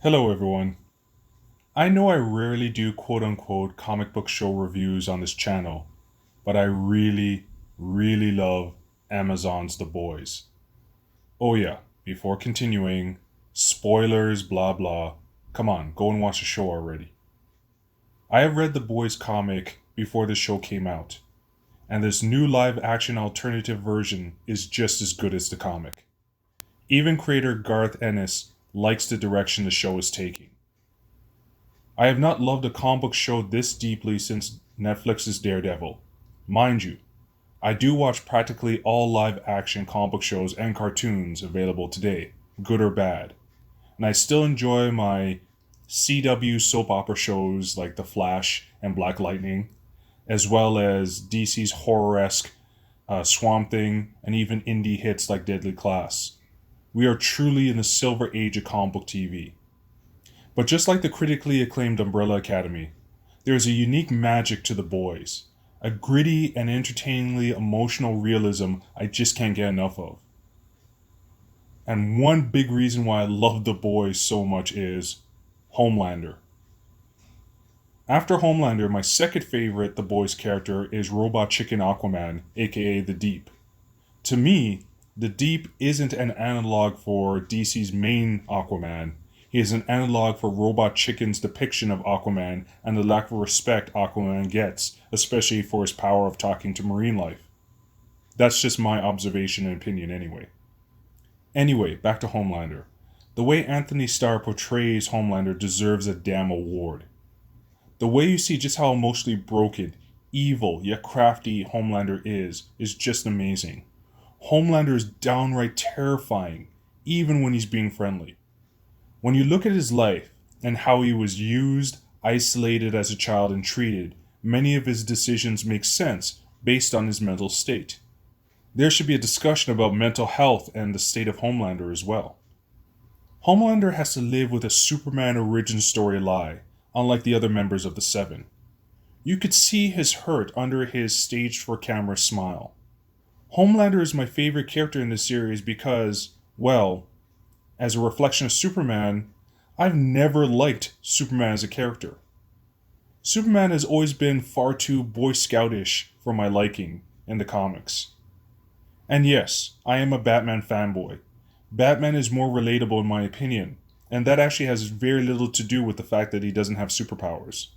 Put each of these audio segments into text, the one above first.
Hello, everyone. I know I rarely do quote unquote comic book show reviews on this channel, but I really, really love Amazon's The Boys. Oh, yeah, before continuing, spoilers, blah blah. Come on, go and watch the show already. I have read The Boys comic before the show came out, and this new live action alternative version is just as good as the comic. Even creator Garth Ennis likes the direction the show is taking. I have not loved a comic book show this deeply since Netflix's Daredevil. Mind you, I do watch practically all live action comic book shows and cartoons available today, good or bad. And I still enjoy my CW soap opera shows like The Flash and Black Lightning, as well as DC's horror-esque Swamp Thing and even indie hits like Deadly Class. We are truly in the silver age of comic book TV. But just like the critically acclaimed Umbrella Academy, there is a unique magic to The Boys, a gritty and entertainingly emotional realism I just can't get enough of. And one big reason why I love The Boys so much is Homelander. After Homelander, my second favorite The Boys character is Robot Chicken Aquaman, aka The Deep. To me, The Deep isn't an analog for DC's main Aquaman. He is an analog for Robot Chicken's depiction of Aquaman and the lack of respect Aquaman gets, especially for his power of talking to marine life. That's just my observation and opinion anyway. Anyway, back to Homelander. The way Anthony Starr portrays Homelander deserves a damn award. The way you see just how emotionally broken, evil, yet crafty Homelander is just amazing. Homelander is downright terrifying, even when he's being friendly. When you look at his life and how he was used, isolated as a child, and treated, many of his decisions make sense based on his mental state. There should be a discussion about mental health and the state of Homelander as well. Homelander has to live with a Superman origin story lie, unlike the other members of the Seven. You could see his hurt under his staged for camera smile. Homelander is my favorite character in this series because, well, as a reflection of Superman, I've never liked Superman as a character. Superman has always been far too Boy Scoutish for my liking in the comics. And yes, I am a Batman fanboy. Batman is more relatable in my opinion, and that actually has very little to do with the fact that he doesn't have superpowers.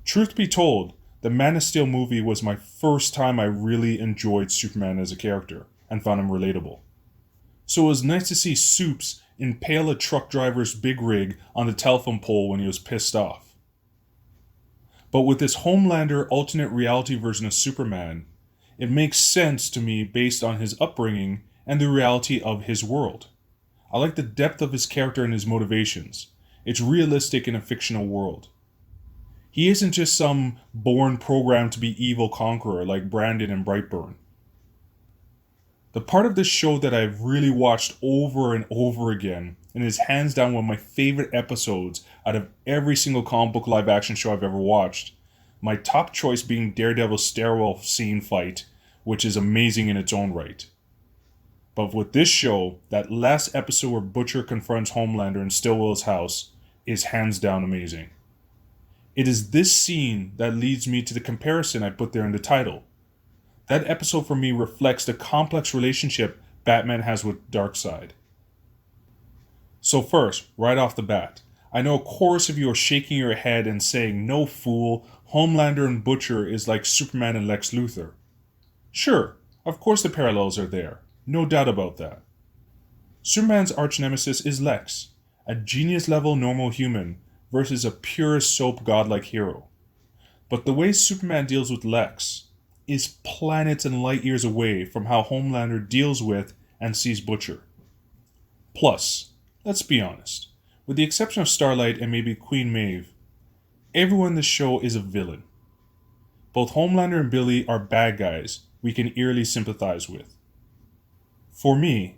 Truth be told, the Man of Steel movie was my first time I really enjoyed Superman as a character and found him relatable. So it was nice to see Supes impale a truck driver's big rig on the telephone pole when he was pissed off. But with this Homelander alternate reality version of Superman, it makes sense to me based on his upbringing and the reality of his world. I like the depth of his character and his motivations. It's realistic in a fictional world. He isn't just some born programmed to be evil conqueror like Brandon and Brightburn. The part of this show that I've really watched over and over again, and is hands down one of my favorite episodes out of every single comic book live action show I've ever watched, my top choice being Daredevil's stairwell scene fight, which is amazing in its own right. But with this show, that last episode where Butcher confronts Homelander in Stillwell's house is hands down amazing. It is this scene that leads me to the comparison I put there in the title. That episode for me reflects the complex relationship Batman has with Darkseid. So first, right off the bat, I know a chorus of you are shaking your head and saying, "No fool, Homelander and Butcher is like Superman and Lex Luthor." Sure, of course the parallels are there, no doubt about that. Superman's arch-nemesis is Lex, a genius-level normal human versus a pure soap godlike hero. But the way Superman deals with Lex is planets and light years away from how Homelander deals with and sees Butcher. Plus, let's be honest, with the exception of Starlight and maybe Queen Maeve, everyone in the show is a villain. Both Homelander and Billy are bad guys we can eerily sympathize with. For me,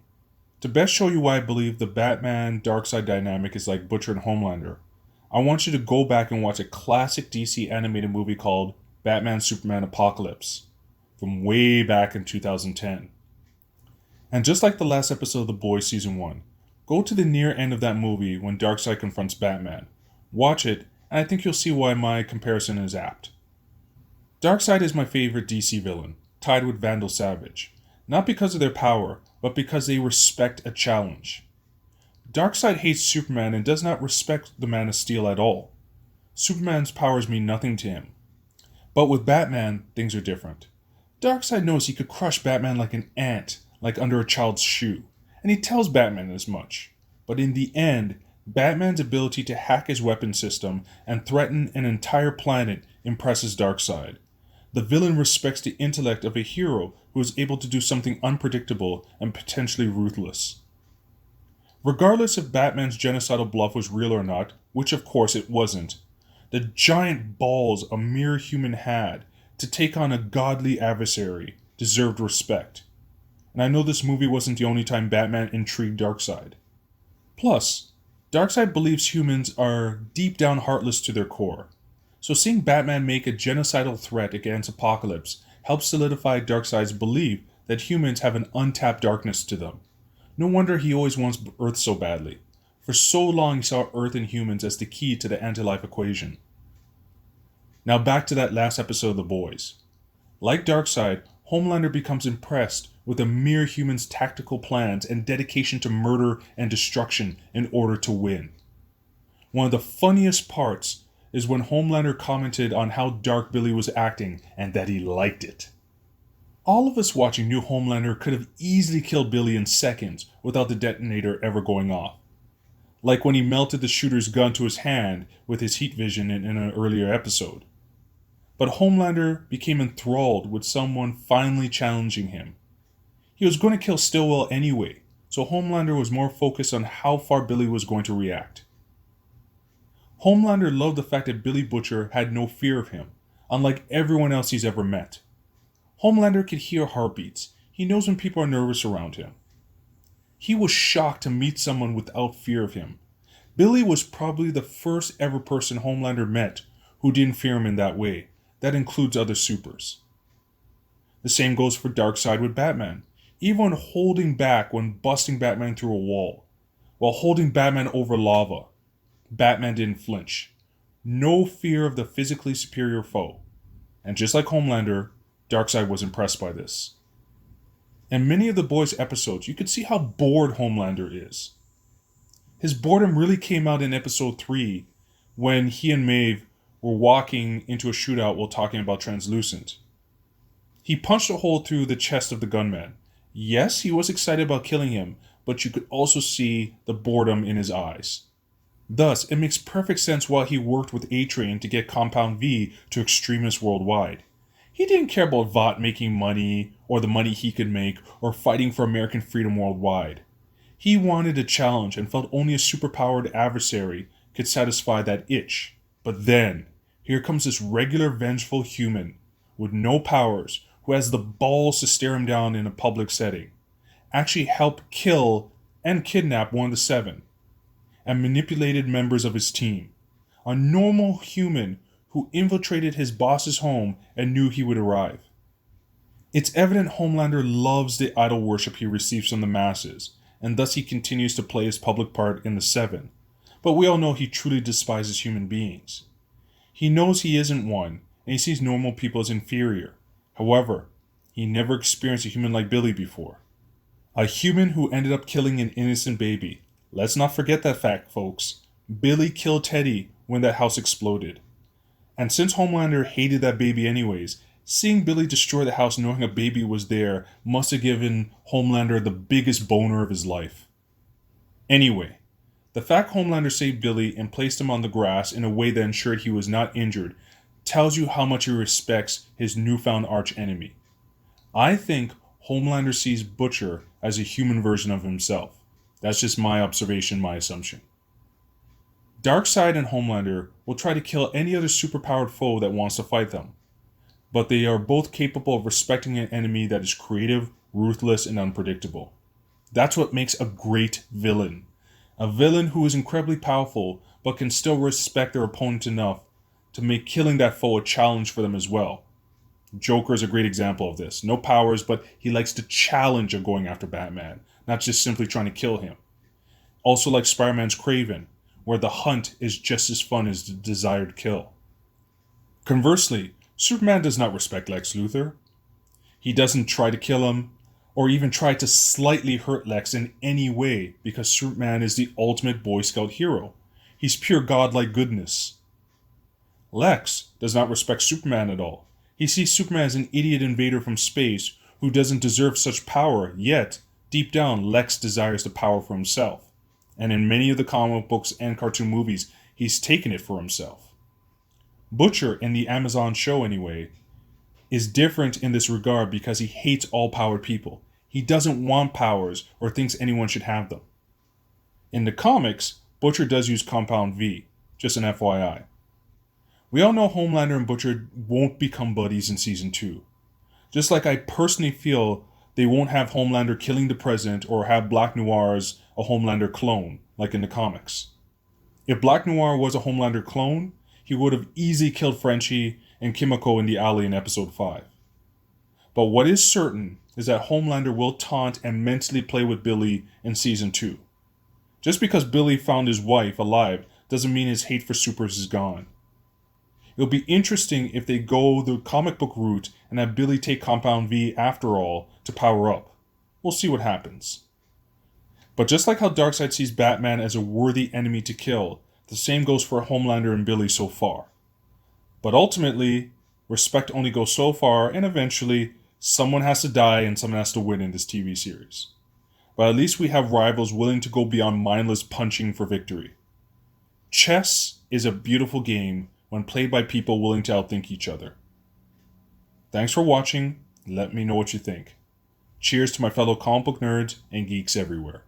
to best show you why I believe the Batman-Darkseid dynamic is like Butcher and Homelander, I want you to go back and watch a classic DC animated movie called Batman Superman Apocalypse from way back in 2010. And just like the last episode of The Boys Season 1, Go to the near end of that movie when Darkseid confronts Batman. Watch it, and I think you'll see why my comparison is apt. Darkseid is my favorite DC villain, tied with Vandal Savage. Not because of their power, but because they respect a challenge. Darkseid hates Superman and does not respect the Man of Steel at all. Superman's powers mean nothing to him. But with Batman, things are different. Darkseid knows he could crush Batman like an ant, like under a child's shoe, and he tells Batman as much. But in the end, Batman's ability to hack his weapon system and threaten an entire planet impresses Darkseid. The villain respects the intellect of a hero who is able to do something unpredictable and potentially ruthless. Regardless if Batman's genocidal bluff was real or not, which of course it wasn't, the giant balls a mere human had to take on a godly adversary deserved respect. And I know this movie wasn't the only time Batman intrigued Darkseid. Plus, Darkseid believes humans are deep down heartless to their core. So seeing Batman make a genocidal threat against Apocalypse helps solidify Darkseid's belief that humans have an untapped darkness to them. No wonder he always wants Earth so badly. For so long he saw Earth and humans as the key to the anti-life equation. Now back to that last episode of The Boys. Like Darkseid, Homelander becomes impressed with a mere human's tactical plans and dedication to murder and destruction in order to win. One of the funniest parts is when Homelander commented on how dark Billy was acting and that he liked it. All of us watching knew Homelander could have easily killed Billy in seconds without the detonator ever going off. Like when he melted the shooter's gun to his hand with his heat vision in an earlier episode. But Homelander became enthralled with someone finally challenging him. He was going to kill Stillwell anyway, so Homelander was more focused on how far Billy was going to react. Homelander loved the fact that Billy Butcher had no fear of him, unlike everyone else he's ever met. Homelander could hear heartbeats. He knows when people are nervous around him. He was shocked to meet someone without fear of him. Billy was probably the first ever person Homelander met who didn't fear him in that way. That includes other supers. The same goes for Darkseid with Batman. Even when holding back when busting Batman through a wall, while holding Batman over lava, Batman didn't flinch. No fear of the physically superior foe. And just like Homelander, Darkseid was impressed by this. In many of the Boys episodes, you could see how bored Homelander is. His boredom really came out in episode 3 when he and Maeve were walking into a shootout while talking about Translucent. He punched a hole through the chest of the gunman. Yes, he was excited about killing him, but you could also see the boredom in his eyes. Thus, it makes perfect sense why he worked with A-Train to get Compound V to extremists worldwide. He didn't care about Vought making money, or the money he could make, or fighting for American freedom worldwide. He wanted a challenge and felt only a superpowered adversary could satisfy that itch. But then, here comes this regular vengeful human, with no powers, who has the balls to stare him down in a public setting, actually helped kill and kidnap one of the 7, and manipulated members of his team. A normal human who infiltrated his boss's home and knew he would arrive. It's evident Homelander loves the idol worship he receives from the masses, and thus he continues to play his public part in the 7. But we all know he truly despises human beings. He knows he isn't one, and he sees normal people as inferior. However, he never experienced a human like Billy before. A human who ended up killing an innocent baby. Let's not forget that fact, folks. Billy killed Teddy when that house exploded. And since Homelander hated that baby anyways, seeing Billy destroy the house knowing a baby was there must have given Homelander the biggest boner of his life. Anyway, the fact Homelander saved Billy and placed him on the grass in a way that ensured he was not injured tells you how much he respects his newfound arch-enemy. I think Homelander sees Butcher as a human version of himself. That's just my observation, my assumption. Darkseid and Homelander will try to kill any other superpowered foe that wants to fight them, but they are both capable of respecting an enemy that is creative, ruthless, and unpredictable. That's what makes a great villain. A villain who is incredibly powerful, but can still respect their opponent enough to make killing that foe a challenge for them as well. Joker is a great example of this. No powers, but he likes to challenge of going after Batman, not just simply trying to kill him. Also like Spider-Man's Kraven, where the hunt is just as fun as the desired kill. Conversely, Superman does not respect Lex Luthor. He doesn't try to kill him, or even try to slightly hurt Lex in any way, because Superman is the ultimate Boy Scout hero. He's pure godlike goodness. Lex does not respect Superman at all. He sees Superman as an idiot invader from space who doesn't deserve such power, yet, deep down, Lex desires the power for himself. And in many of the comic books and cartoon movies, he's taken it for himself. Butcher, in the Amazon show anyway, is different in this regard because he hates all powered people. He doesn't want powers or thinks anyone should have them. In the comics, Butcher does use Compound V, just an FYI. We all know Homelander and Butcher won't become buddies in Season 2. Just like I personally feel they won't have Homelander killing the president or have Black Noir as a Homelander clone, like in the comics. If Black Noir was a Homelander clone, he would have easily killed Frenchie and Kimiko in the alley in Episode 5. But what is certain is that Homelander will taunt and mentally play with Billy in Season 2. Just because Billy found his wife alive doesn't mean his hate for supers is gone. It'll be interesting if they go the comic book route and have Billy take Compound V after all to power up. We'll see what happens. But just like how Darkseid sees Batman as a worthy enemy to kill, the same goes for Homelander and Billy so far. But ultimately, respect only goes so far, and eventually, someone has to die and someone has to win in this TV series. But at least we have rivals willing to go beyond mindless punching for victory. Chess is a beautiful game when played by people willing to outthink each other. Thanks for watching. Let me know what you think. Cheers to my fellow comic book nerds and geeks everywhere.